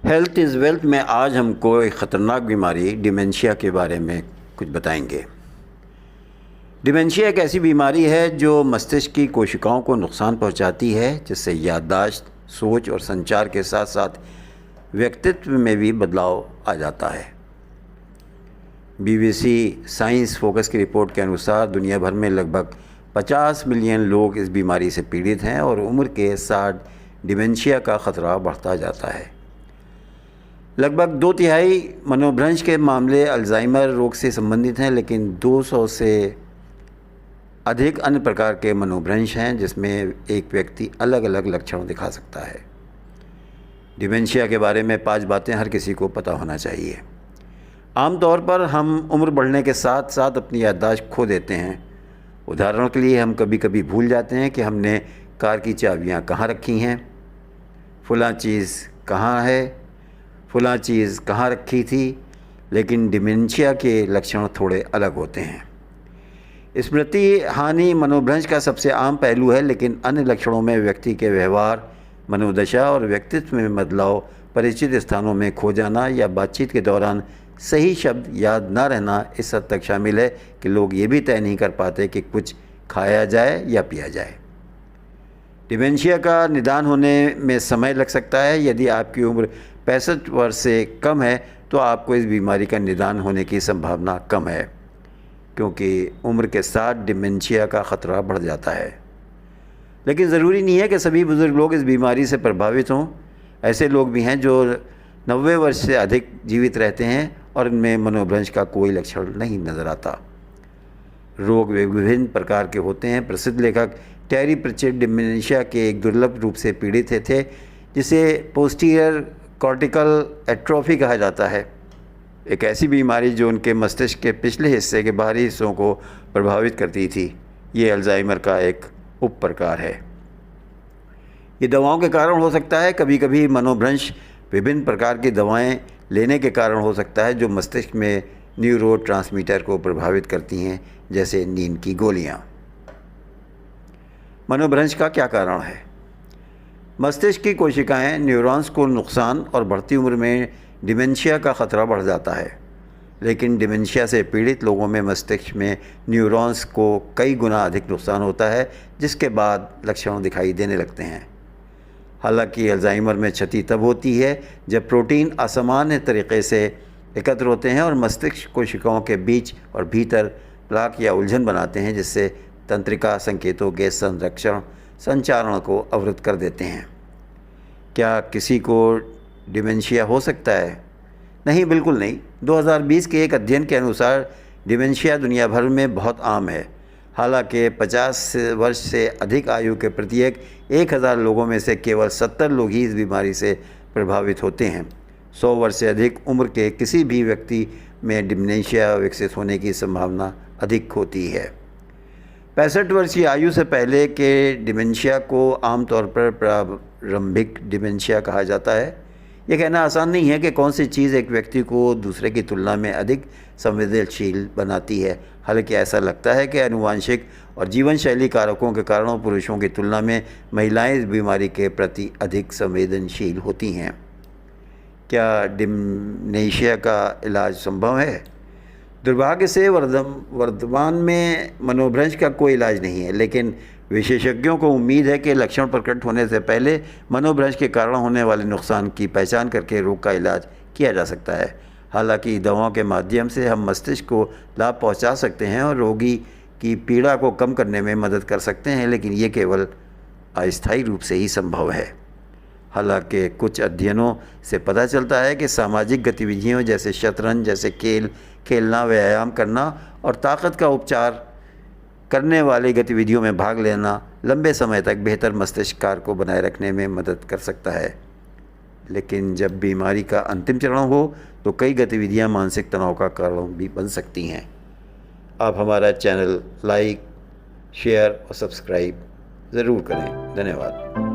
Health is wealth में आज हमको एक ख़तरनाक बीमारी डिमेंशिया के बारे में कुछ बताएंगे। डिमेंशिया एक ऐसी बीमारी है जो मस्तिष्क की कोशिकाओं को नुकसान पहुंचाती है, जिससे याददाश्त, सोच और संचार के साथ साथ व्यक्तित्व में भी बदलाव आ जाता है। बीबीसी साइंस फोकस की रिपोर्ट के अनुसार दुनिया भर में लगभग 50 मिलियन लोग इस बीमारी से पीड़ित हैं और उम्र के साथ डिमेंशिया का ख़तरा बढ़ता जाता है। लगभग 2/3 मनोभ्रंश के मामले अल्जाइमर रोग से संबंधित हैं, लेकिन 200 से अधिक अन्य प्रकार के मनोभ्रंश हैं जिसमें एक व्यक्ति अलग अलग लक्षण दिखा सकता है। डिमेंशिया के बारे में 5 बातें हर किसी को पता होना चाहिए। आमतौर पर हम उम्र बढ़ने के साथ साथ अपनी याददाश्त खो देते हैं। उदाहरण के लिए हम कभी कभी भूल जाते हैं कि हमने कार की चाबियां कहाँ रखी हैं, फलां चीज़ कहाँ है, फलां चीज़ कहाँ रखी थी। लेकिन डिमेंशिया के लक्षण थोड़े अलग होते हैं। स्मृति हानि मनोभ्रंश का सबसे आम पहलू है, लेकिन अन्य लक्षणों में व्यक्ति के व्यवहार, मनोदशा और व्यक्तित्व में बदलाव, परिचित स्थानों में खो जाना या बातचीत के दौरान सही शब्द याद न रहना इस हद तक शामिल है कि लोग ये भी तय नहीं कर पाते कि कुछ खाया जाए या पिया जाए। डिमेंशिया का निदान होने में समय लग सकता है। यदि आपकी उम्र 65 वर्ष से कम है तो आपको इस बीमारी का निदान होने की संभावना कम है, क्योंकि उम्र के साथ डिमेंशिया का ख़तरा बढ़ जाता है। लेकिन ज़रूरी नहीं है कि सभी बुज़ुर्ग लोग इस बीमारी से प्रभावित हों। ऐसे लोग भी हैं जो 90 वर्ष से अधिक जीवित रहते हैं और इनमें मनोभ्रंश का कोई लक्षण नहीं नज़र आता। रोग विभिन्न प्रकार के होते हैं। प्रसिद्ध लेखक टेरी प्रिचेट डिमेंशिया के एक दुर्लभ रूप से पीड़ित थे जिसे पोस्टीरियर कॉर्टिकल एट्रोफी कहा जाता है, एक ऐसी बीमारी जो उनके मस्तिष्क के पिछले हिस्से के बाहरी हिस्सों को प्रभावित करती थी। ये अल्जाइमर का एक उप प्रकार है। ये दवाओं के कारण हो सकता है। कभी कभी मनोभ्रंश विभिन्न प्रकार की दवाएं लेने के कारण हो सकता है जो मस्तिष्क में न्यूरोट्रांसमीटर को प्रभावित करती हैं, जैसे नींद की गोलियां। मनोभ्रंश का क्या कारण है? मस्तिष्क की कोशिकाएं, न्यूरॉन्स को नुकसान और बढ़ती उम्र में डिमेंशिया का ख़तरा बढ़ जाता है। लेकिन डिमेंशिया से पीड़ित लोगों में मस्तिष्क में न्यूरॉन्स को कई गुना अधिक नुकसान होता है, जिसके बाद लक्षण दिखाई देने लगते हैं। हालांकि अल्जाइमर में क्षति तब होती है जब प्रोटीन असामान्य तरीके से एकत्र होते हैं और मस्तिष्क कोशिकाओं के बीच और भीतर प्लाक या उलझन बनाते हैं, जिससे तंत्रिका संकेतों के संचारण को अवरुद्ध कर देते हैं। क्या किसी को डिमेंशिया हो सकता है? नहीं, बिल्कुुल नहीं। 2020 के एक अध्ययन के अनुसार डिमेंशिया दुनिया भर में बहुत आम है। हालांकि 50 वर्ष से अधिक आयु के प्रत्येक 1000 लोगों में से केवल 70 लोग ही इस बीमारी से प्रभावित होते हैं। 100 वर्ष से अधिक उम्र के किसी भी व्यक्ति में डिमेंशिया विकसित होने की संभावना अधिक होती है। 65 वर्ष की आयु से पहले के डिमेंशिया को आमतौर पर प्रारंभिक डिमेंशिया कहा जाता है। यह कहना आसान नहीं है कि कौन सी चीज़ एक व्यक्ति को दूसरे की तुलना में अधिक संवेदनशील बनाती है। हालांकि ऐसा लगता है कि आनुवांशिक और जीवन शैली कारकों के कारण पुरुषों की तुलना में महिलाएं इस बीमारी के प्रति अधिक संवेदनशील होती हैं। क्या डिमेंशिया का इलाज संभव है? दुर्भाग्य से वर्तमान में मनोभ्रंश का कोई इलाज नहीं है, लेकिन विशेषज्ञों को उम्मीद है कि लक्षण प्रकट होने से पहले मनोभ्रंश के कारण होने वाले नुकसान की पहचान करके रोग का इलाज किया जा सकता है। हालांकि दवाओं के माध्यम से हम मस्तिष्क को लाभ पहुंचा सकते हैं और रोगी की पीड़ा को कम करने में मदद कर सकते हैं, लेकिन ये केवल अस्थायी रूप से ही संभव है। हालांकि कुछ अध्ययनों से पता चलता है कि सामाजिक गतिविधियों जैसे शतरंज जैसे खेल खेलना, व्यायाम करना और ताकत का उपचार करने वाली गतिविधियों में भाग लेना लंबे समय तक बेहतर मस्तिष्क कार्य को बनाए रखने में मदद कर सकता है। लेकिन जब बीमारी का अंतिम चरण हो तो कई गतिविधियां मानसिक तनाव का कारण भी बन सकती हैं। आप हमारा चैनल लाइक, शेयर और सब्सक्राइब ज़रूर करें। धन्यवाद।